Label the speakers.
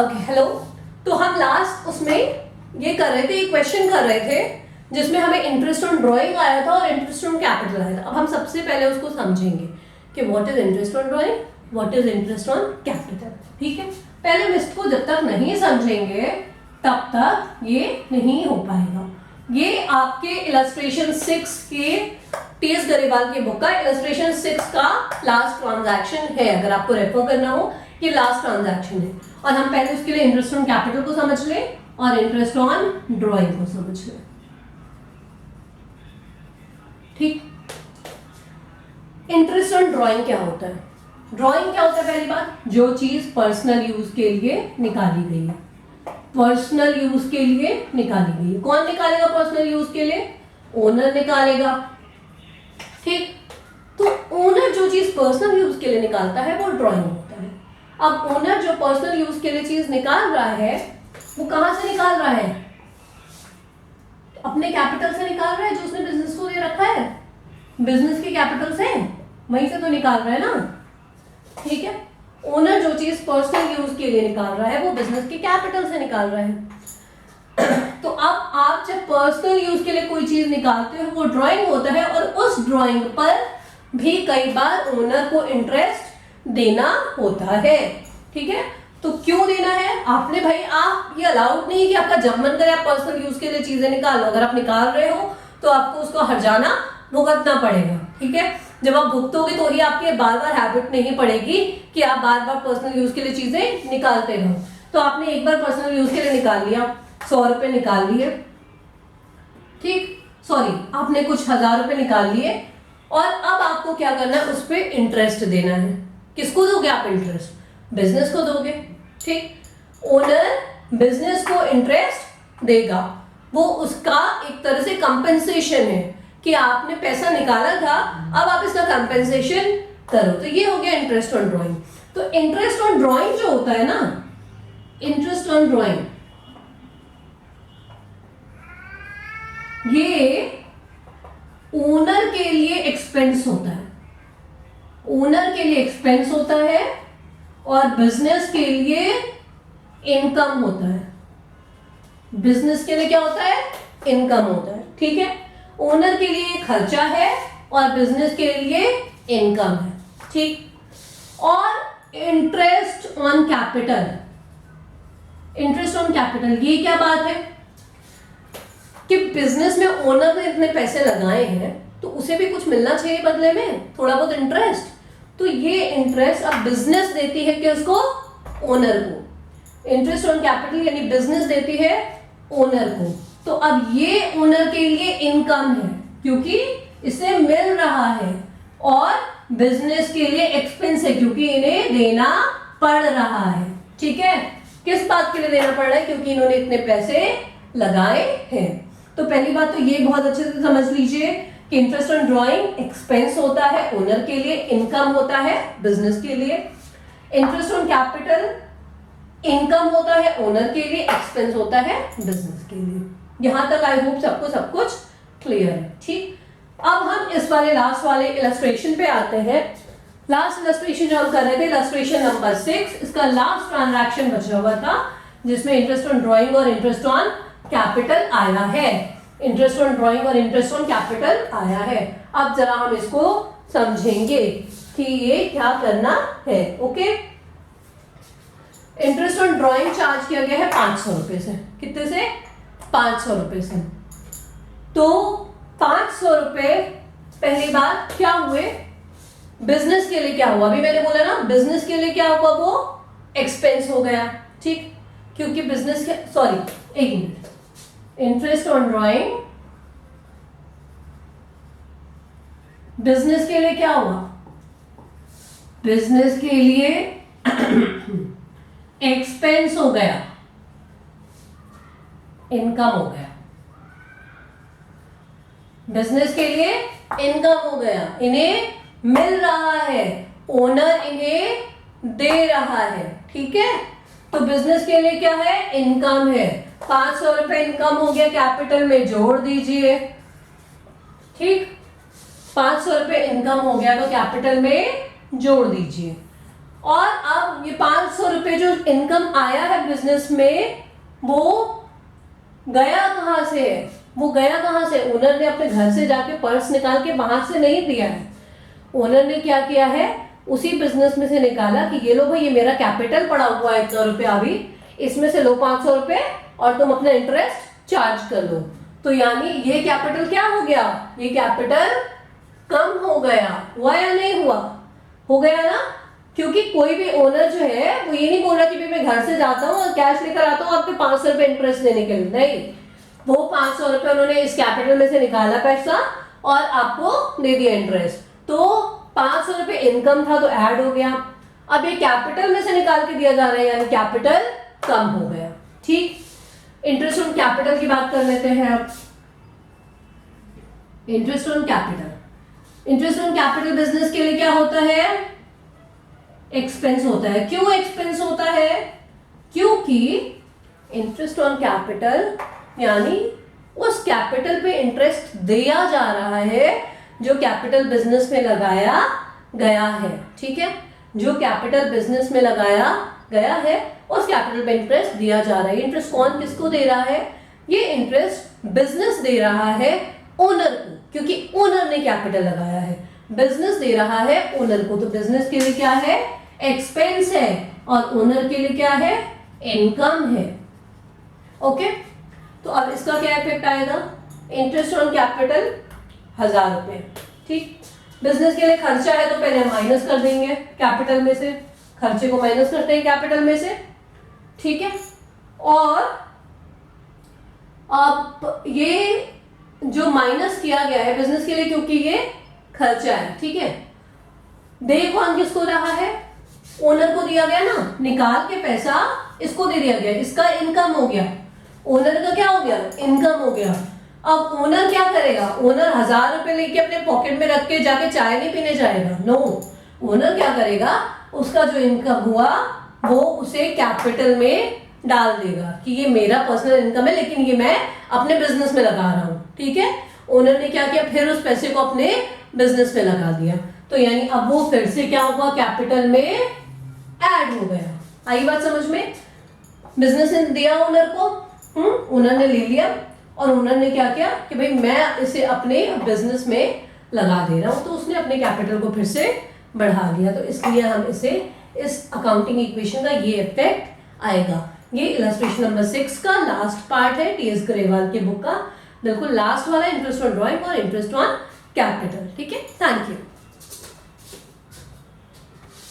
Speaker 1: Okay hello. तो हम last उसमें ये कर रहे थे, एक क्वेश्चन कर रहे थे जिसमें हमें इंटरेस्ट ऑन ड्राइंग आया था और इंटरेस्ट ऑन कैपिटल आया था। अब हम सबसे पहले उसको समझेंगे कि what is interest on drawing, what is interest on capital. ठीक है, पहले हम इसको जब तक नहीं समझेंगे तब तक ये नहीं हो पाएगा। ये आपके इलस्ट्रेशन 6 के टीएस गरेवाल की बुक का इलस्ट्रेशन 6 का लास्ट ट्रांजैक्शन है। अगर आपको रेफर करना हो, ये लास्ट ट्रांजैक्शन है। और हम पहले उसके लिए इंटरेस्ट ऑन कैपिटल को समझ लें और इंटरेस्ट ऑन ड्राइंग को समझ लें। ठीक, इंटरेस्ट ऑन ड्राइंग क्या होता है? ड्राइंग क्या होता है? पहली बात, जो चीज पर्सनल यूज के लिए निकाली गई है, पर्सनल यूज के लिए निकाली गई है। कौन निकालेगा पर्सनल यूज के लिए? ओनर निकालेगा। ठीक, तो ओनर जो चीज पर्सनल यूज के लिए निकालता है वो ड्राइंग होता है। अब ओनर जो पर्सनल यूज के लिए चीज निकाल रहा है वो कहां से निकाल रहा है? अपने कैपिटल से निकाल रहा है जो उसने बिजनेस को दे रखा है, बिजनेस के कैपिटल से, वहीं से तो निकाल रहा है ना। ठीक है, ओनर जो चीज पर्सनल यूज के लिए निकाल रहा है वो बिजनेस के कैपिटल से निकाल रहा है। तो अब आप जब पर्सनल यूज के लिए कोई चीज निकालते हो वो ड्राइंग होता है, और उस ड्राइंग पर भी कई बार ओनर को इंटरेस्ट देना होता है। ठीक है, तो क्यों देना है? आपने भाई, आप ये अलाउड नहीं है कि आपका जब मन करे आप पर्सनल यूज के लिए चीजें निकालो। अगर आप निकाल रहे हो तो आपको उसको हर्जाना भुगतना पड़ेगा। ठीक है, जब आप भुगतोगे तो ही आपके बार बार हैबिट नहीं पड़ेगी कि आप बार बार पर्सनल यूज के लिए चीजें निकालते रहो। तो आपने एक बार पर्सनल यूज के लिए निकाल लिया, 100 रुपए निकाल लिए, ठीक, सॉरी, आपने कुछ 1000 रुपए निकाल लिए, और अब आपको क्या करना है? उस पर इंटरेस्ट देना है। किसको दोगे आप इंटरेस्ट? बिजनेस को दोगे। ठीक, ओनर बिजनेस को इंटरेस्ट देगा, वो उसका एक तरह से कंपेंसेशन है कि आपने पैसा निकाला था, अब आप इसका कंपेंसेशन करो। तो ये हो गया इंटरेस्ट ऑन ड्राइंग। तो इंटरेस्ट ऑन ड्राइंग जो होता है ना, इंटरेस्ट ऑन ड्राइंग, ये ओनर के लिए एक्सपेंस होता है, ओनर के लिए एक्सपेंस होता है, और बिजनेस के लिए इनकम होता है। बिजनेस के लिए क्या होता है? इनकम होता है। ठीक है, ओनर के लिए खर्चा है और बिजनेस के लिए इनकम है। ठीक, और interest on capital, interest on capital, ये क्या बात है कि बिजनेस में ओनर ने इतने पैसे लगाए हैं तो उसे भी कुछ मिलना चाहिए बदले में, थोड़ा बहुत इंटरेस्ट। तो ये इंटरेस्ट अब बिजनेस देती है किसको? ओनर को। इंटरेस्ट ऑन कैपिटल यानी बिजनेस देती है ओनर को। तो अब ये ओनर के लिए इनकम है क्योंकि इसे मिल रहा है, और बिजनेस के लिए एक्सपेंस है क्योंकि इन्हें देना पड़ रहा है। ठीक है, किस बात के लिए देना पड़ रहा है? क्योंकि इन्होंने इतने पैसे लगाए हैं। तो पहली बात तो ये बहुत अच्छे से समझ लीजिए कि इंटरेस्ट ऑन ड्राइंग एक्सपेंस होता है ओनर के लिए, इनकम होता है बिजनेस के लिए। इंटरेस्ट ऑन कैपिटल इनकम होता है ओनर के लिए, एक्सपेंस होता है बिजनेस के लिए। यहां तक आई होप सबको सब कुछ क्लियर है। ठीक, अब हम इस वाले लास्ट वाले इलस्ट्रेशन पे आते हैं। लास्ट इलस्ट्रेशन जो हम कर रहे थे, इलस्ट्रेशन नंबर 6, इसका लास्ट ट्रांजैक्शन बचा हुआ था जिसमें इंटरेस्ट ऑन ड्राइंग और इंटरेस्ट ऑन कैपिटल आया है। इंटरेस्ट ऑन ड्राइंग और इंटरेस्ट ऑन कैपिटल आया है। अब जरा हम इसको समझेंगे कि ये क्या करना है। Okay, interest on drawing charge किया गया है 500 रुपए से। कितने से? 500 रुपए से। तो 500 रुपए पहली बार क्या हुए? बिजनेस के लिए क्या हुआ? अभी मैंने बोला ना, बिजनेस के लिए क्या हुआ? वो एक्सपेंस हो गया। ठीक, क्योंकि बिजनेस के, सॉरी एक minute, interest on drawing business के लिए क्या हुआ? बिजनेस के लिए एक्सपेंस हो गया, इनकम हो गया। बिजनेस के लिए इनकम हो गया, इन्हें मिल रहा है, ओनर इन्हें दे रहा है। ठीक है, तो बिजनेस के लिए क्या है? इनकम है। 500 रुपए इनकम हो गया, कैपिटल में जोड़ दीजिए। ठीक, 500 रुपए इनकम हो गया तो कैपिटल में जोड़ दीजिए। और अब अब ये 500 रुपए जो इनकम आया है बिजनेस में, वो गया कहाँ से है? वो गया कहाँ से? ओनर ने अपने घर से जाके पर्स निकाल के वहां से नहीं दिया है। ओनर ने क्या किया है, उसी बिजनेस में से निकाला कि ये लो भाई, ये मेरा कैपिटल पड़ा हुआ है इतना रुपया, अभी इसमें से लो 500 रुपए और तुम अपना इंटरेस्ट चार्ज कर लो। तो यानी ये कैपिटल क्या हो गया? ये कैपिटल कम हो गया। हुआ या नहीं हुआ? हो गया ना, क्योंकि कोई भी ओनर जो है वो ये नहीं बोल रहा कि मैं घर से जाता हूँ और कैश लेकर आता हूँ आपके 500 रुपए इंटरेस्ट देने के लिए। नहीं, वो 500 रुपए उन्होंने इस कैपिटल में से निकाला पैसा और आपको दे दिया इंटरेस्ट। तो 500 रुपए इनकम था तो ऐड हो गया। अब ये कैपिटल में से निकाल के दिया जा रहा है, यानी कैपिटल कम हो गया। ठीक, इंटरेस्ट ऑन कैपिटल की बात कर लेते हैं अब। Interest on capital, interest on capital business के लिए क्या होता है? एक्सपेंस होता है। क्यों एक्सपेंस होता है? क्योंकि इंटरेस्ट ऑन कैपिटल यानी उस कैपिटल पे इंटरेस्ट दिया जा रहा है जो कैपिटल बिजनेस में लगाया गया है। ठीक है, जो कैपिटल बिजनेस में लगाया गया है उस कैपिटल पे इंटरेस्ट दिया जा रहा है। इंटरेस्ट कौन किसको दे रहा है? ये इंटरेस्ट बिजनेस दे रहा है ओनर को, क्योंकि ओनर ने कैपिटल लगाया है। बिजनेस दे रहा है ओनर को, तो बिजनेस के लिए क्या है? एक्सपेंस है, और ओनर के लिए क्या है? इनकम है। ओके, तो अब इसका क्या इफेक्ट आएगा? इंटरेस्ट ऑन कैपिटल 1000 रुपए। ठीक, बिजनेस के लिए खर्चा है तो पहले हम माइनस कर देंगे कैपिटल में से, खर्चे को माइनस करते हैं कैपिटल में से। ठीक है, और अब ये जो माइनस किया गया है बिजनेस के लिए, क्योंकि ये खर्चा है। ठीक है, दे कौन किसको रहा है? ओनर को दिया गया ना, निकाल के पैसा इसको दे दिया गया, इसका इनकम हो गया। ओनर का क्या हो गया? इनकम हो गया। अब ओनर क्या करेगा? ओनर 1000 रुपए लेके अपने पॉकेट में रख के जाके चाय नहीं पीने जाएगा। नो, ओनर क्या करेगा? उसका जो इनकम हुआ वो उसे कैपिटल में डाल देगा कि ये मेरा पर्सनल इनकम है, लेकिन ये मैं अपने बिजनेस में लगा रहा हूं। ठीक है, ओनर ने क्या किया? फिर उस पैसे को अपने बिजनेस में लगा दिया। तो यानी अब वो फिर से क्या हुआ? कैपिटल में ऐड हो गया। आई बात समझ में? बिजनेस ने दिया ओनर को, ओनर ने ले लिया, और ओनर ने क्या किया कि भाई मैं इसे अपने बिजनेस में लगा दे रहा हूं, तो उसने अपने कैपिटल को फिर से बढ़ा लिया। तो इसलिए हम इसे, इस अकाउंटिंग इक्वेशन का ये इफेक्ट आएगा। ये इलस्ट्रेशन नंबर 6 का लास्ट पार्ट है टीएस ग्रेवाल के बुक का, बिल्कुल लास्ट वाला, इंटरेस्ट ऑन ड्राइंग और इंटरेस्ट ऑन कैपिटल। ठीक है, थैंक यू।